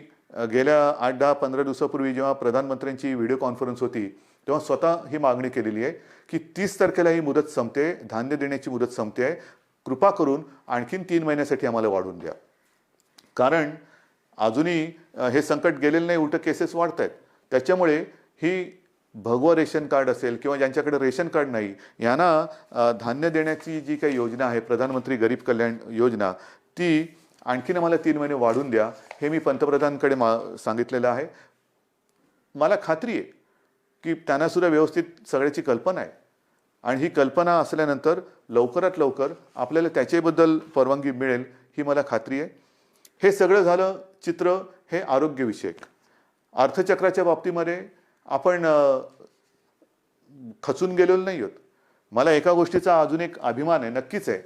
गेल्या 8-10-15 दिवसापूर्वी जेव्हा प्रधानमंत्र्यांची व्हिडिओ कॉन्फरन्स होती तेव्हा स्वतः ही मागणी केलेली आहे की 30 तारखेला ही मुदत संपते, धान्य देण्याची मुदत संपते आहे, कृपा करून आणखीन 3 महिन्यासाठी आम्हाला वाढवून द्या. कारण अजूनही हे संकट गेलेलं नाही, उलट केसेस वाढत आहेत. त्याच्यामुळे ही भगवं रेशन कार्ड असेल किंवा ज्यांच्याकडे रेशन कार्ड नाही यांना धान्य देण्याची जी काही योजना आहे प्रधानमंत्री गरीब कल्याण योजना, ती आणखीन आम्हाला 3 महिने वाढून द्या हे मी पंतप्रधानांकडे सांगितलेलं आहे. मला खात्री आहे की त्यांना सुद्धा व्यवस्थित सगळ्याची कल्पना आहे आणि ही कल्पना असल्यानंतर लवकरात लवकर आपल्याला त्याच्याबद्दल परवानगी मिळेल ही मला खात्री आहे. हे सगळं झालं चित्र हे आरोग्यविषयक. अर्थचक्राच्या बाबतीमध्ये आपण खचून गेलेलो नाही आहोत. मला एका गोष्टीचा अजून एक अभिमान आहे, नक्कीच आहे,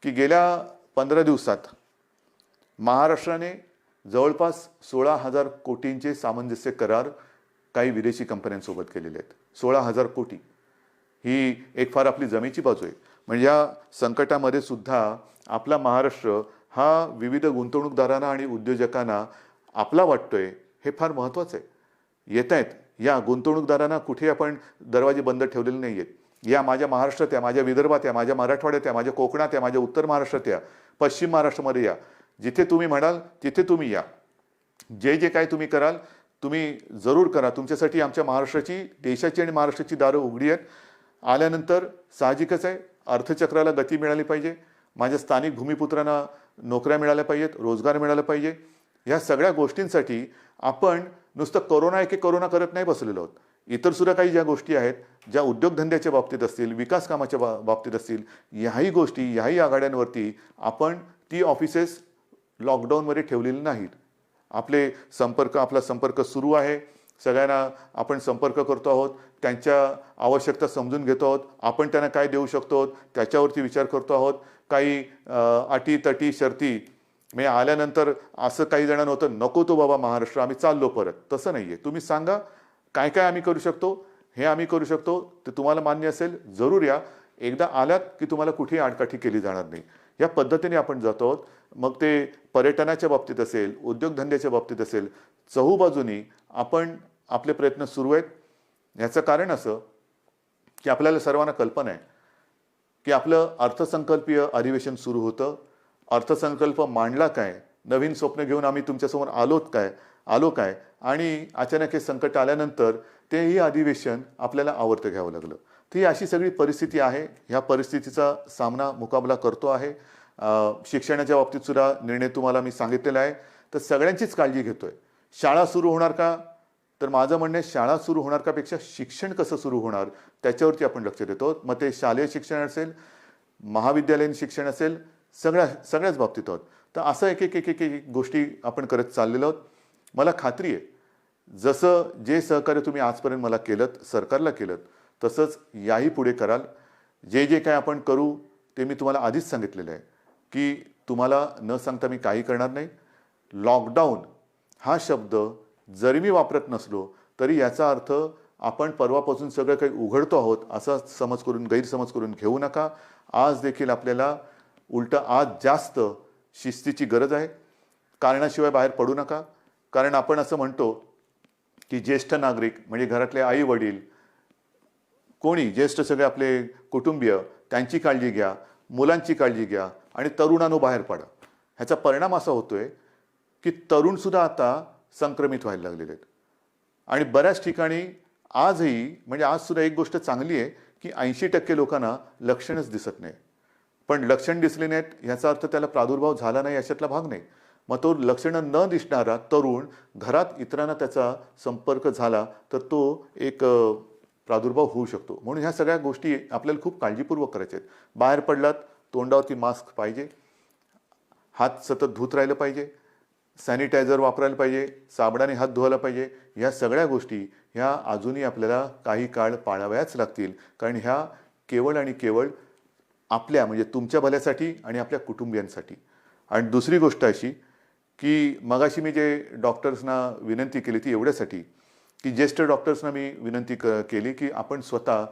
की गेल्या 15 दिवसात महाराष्ट्राने जवळपास 16,000 कोटींचे सामंजस्य करार काही विदेशी कंपन्यांसोबत केलेले आहेत. 16,000 कोटी ही एक फार आपली जमेची बाजू आहे. म्हणजे या संकटामध्ये सुद्धा आपला महाराष्ट्र हा विविध गुंतवणूकदारांना आणि उद्योजकांना आपला वाटतोय हे फार महत्त्वाचं आहे. येत आहेत या गुंतवणूकदारांना कुठे आपण दरवाजे बंद ठेवलेले नाही आहेत. या माझ्या महाराष्ट्रात या, माझ्या विदर्भात या, माझ्या मराठवाड्यात या, माझ्या कोकणात या, माझ्या उत्तर महाराष्ट्रात या, पश्चिम महाराष्ट्रामध्ये या, जिथे तुम्ही म्हणाल तिथे तुम्ही या. जे जे काय तुम्ही कराल तुम्ही जरूर करा. तुमच्यासाठी आमच्या महाराष्ट्राची, देशाची आणि महाराष्ट्राची दारं उघडी आहेत. आल्यानंतर साहजिकच आहे अर्थचक्राला गती मिळाली पाहिजे. माझ्या स्थानिक भूमिपुत्रांना नोकऱ्या मिळाल्या पाहिजेत, रोजगार मिळाला पाहिजे. या सगळ्या गोष्टींसाठी आपण नुसतं कोरोना एके कोरोना करत नाही बसलेलो आहोत. इतर सुद्धा काही ज्या गोष्टी आहेत, ज्या उद्योगधंद्याच्या बाबतीत असतील, विकास कामाच्या बाबतीत असतील, ह्याही गोष्टी, ह्याही आघाड्यांवरती आपण ती ऑफिसेस लॉकडाऊनमध्ये ठेवलेली नाहीत. आपला संपर्क सुरू आहे. सगळ्यांना आपण संपर्क करतो आहोत, त्यांच्या आवश्यकता समजून घेतो आहोत, आपण त्यांना काय देऊ शकतो त्याच्यावरती विचार करतो आहोत. काही अटी तटी शर्ती मी आल्यानंतर असं काही जणांना होतं, नको तो बाबा महाराष्ट्र, आम्ही चाललो परत. तसं नाही आहे. तुम्ही सांगा काय काय आम्ही करू शकतो, हे आम्ही करू शकतो, ते तुम्हाला मान्य असेल जरूर या. एकदा आलात की तुम्हाला कुठेही आडकाठी केली जाणार नाही. या पद्धतीने आपण जातो आहोत. मग ते पर्यटनाच्या बाबतीत असेल, उद्योगधंद्याच्या बाबतीत असेल, चहूबाजूनी आपण आपले प्रयत्न सुरू आहेत. याचं कारण असं की आपल्याला सर्वांना कल्पना आहे की आपलं अर्थसंकल्पीय अधिवेशन सुरू होतं. अर्थसंकल्प मांडला काय, नवीन स्वप्न घेऊन आम्ही तुमच्यासमोर आलो काय आणि अचानक हे संकट आल्यानंतर तेही अधिवेशन आपल्याला आवर्त घ्यावं लागलं. तर ही अशी सगळी परिस्थिती आहे. ह्या परिस्थितीचा मुकाबला करतो आहे. शिक्षणाच्या बाबतीत सुद्धा निर्णय तुम्हाला मी सांगितलेला आहे. तर सगळ्यांचीच काळजी घेतोय. शाळा सुरू होणार का, तर माझं म्हणणं आहे शाळा सुरू होणार का पेक्षा शिक्षण कसं सुरू होणार त्याच्यावरती आपण लक्ष देतो. मग ते शालेय शिक्षण असेल, महाविद्यालयीन शिक्षण असेल, सगळ्याच बाबतीत आहोत. तर असं एक गोष्टी आपण करत चाललेलो आहोत. मला खात्री आहे जसं जे सहकार्य तुम्ही आजपर्यंत मला केलं, सरकारला केलं, तसंच याही पुढे कराल. जे जे काय आपण करू ते मी तुम्हाला आधीच सांगितलेलं आहे की तुम्हाला न सांगता मी काही करणार नाही. लॉकडाऊन हा शब्द जरी मी वापरत नसलो तरी याचा अर्थ आपण परवापासून सगळं काही उघडतो आहोत असा गैरसमज करून घेऊ नका. आज देखील आपल्याला उलटं आज जास्त शिस्तीची गरज आहे. कारणाशिवाय बाहेर पडू नका. कारण आपण असं म्हणतो की ज्येष्ठ नागरिक म्हणजे घरातले आई वडील कोणी ज्येष्ठ सगळे आपले कुटुंबीय त्यांची काळजी घ्या, मुलांची काळजी घ्या आणि तरुणांनो बाहेर पडा. ह्याचा परिणाम असा होतोय की तरुणसुद्धा आता संक्रमित व्हायला लागलेले आहेत. आणि बऱ्याच ठिकाणी आजही म्हणजे आजसुद्धा एक गोष्ट चांगली आहे की 80% लोकांना लक्षणच दिसत नाही. पण लक्षण दिसले नाहीत ह्याचा अर्थ त्याला प्रादुर्भाव झाला नाही अशातला भाग नाही. मग तो लक्षणं न दिसणारा तरुण घरात इतरांना त्याचा संपर्क झाला तर तो एक प्रादुर्भाव होऊ शकतो. म्हणून ह्या सगळ्या गोष्टी आपल्याला खूप काळजीपूर्वक करायच्या आहेत. बाहेर पडलात तोंडावरती मास्क पाहिजे, हात सतत धुत राहिलं पाहिजे, सॅनिटायझर वापरायला पाहिजे, साबणाने हात धुवायला पाहिजे. ह्या सगळ्या गोष्टी ह्या अजूनही आपल्याला काही काळ पाळाव्याच लागतील. कारण ह्या केवळ आणि केवळ आपल्या म्हणजे तुमच्या भल्यासाठी आणि आपल्या कुटुंबियांसाठी. आणि दुसरी गोष्ट अशी की मगाशी मी जे डॉक्टर्सना विनंती केली ती एवढ्यासाठी की ज्येष्ठ डॉक्टर्सना मी विनंती केली की आपण स्वतः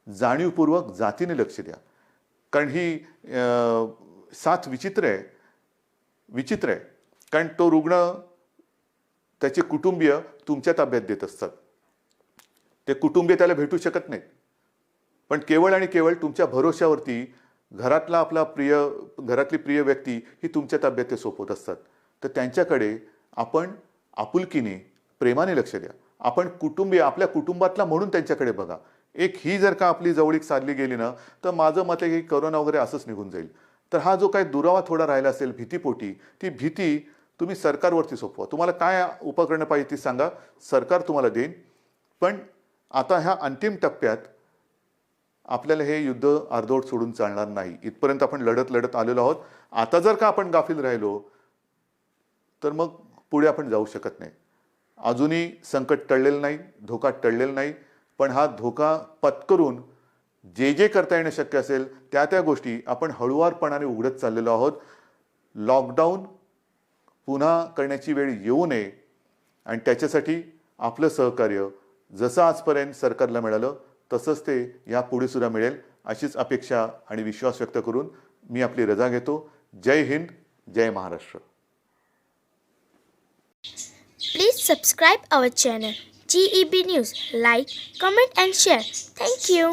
जाणीवपूर्वक जातीने लक्ष द्या. कारण ही साथ विचित्र आहे. कारण तो रुग्ण त्याचे कुटुंबीय तुमच्या ताब्यात देत असतात. ते कुटुंबीय त्याला भेटू शकत नाहीत. पण केवळ आणि केवळ तुमच्या भरोश्यावरती घरातली प्रिय व्यक्ती ही तुमच्या ताब्यात ते सोपवत असतात. तर त्यांच्याकडे आपण आपुलकीने प्रेमाने लक्ष द्या. आपण आपल्या कुटुंबातला म्हणून त्यांच्याकडे बघा. ही जर का आपली जवळीक साधली गेली ना तर माझं मत आहे की करोना वगैरे असंच निघून जाईल. तर हा जो काही दुरावा थोडा राहिला असेल भीतीपोटी ती भीती तुम्ही सरकारवरती सोपवा. तुम्हाला काय उपकरणं पाहिजे ती सांगा, सरकार तुम्हाला देईन. पण आता ह्या अंतिम टप्प्यात आपल्याला हे युद्ध अर्धवट सोडून चालणार नाही. इथपर्यंत आपण लढत आलेलो आहोत. आता जर का आपण गाफील राहिलो तर मग पुढे आपण जाऊ शकत नाही. अजूनही संकट टळलेलं नाही, धोका टळलेला नाही. पण हा धोका पत्करून जे करता येणं शक्य असेल त्या गोष्टी आपण हळुवारपणाने उघडत चाललेलो आहोत. लॉकडाऊन पुन्हा करण्याची वेळ येऊ नये आणि त्याच्यासाठी आपलं सहकार्य जसं आजपर्यंत सरकारला मिळालं तसंच ते यापुढे सुद्धा मिळेल अशीच अपेक्षा आणि विश्वास व्यक्त करून मी आपली रजा घेतो. जय हिंद, जय Maharashtra. Please subscribe our channel GEB News. Like, comment and share. Thank you.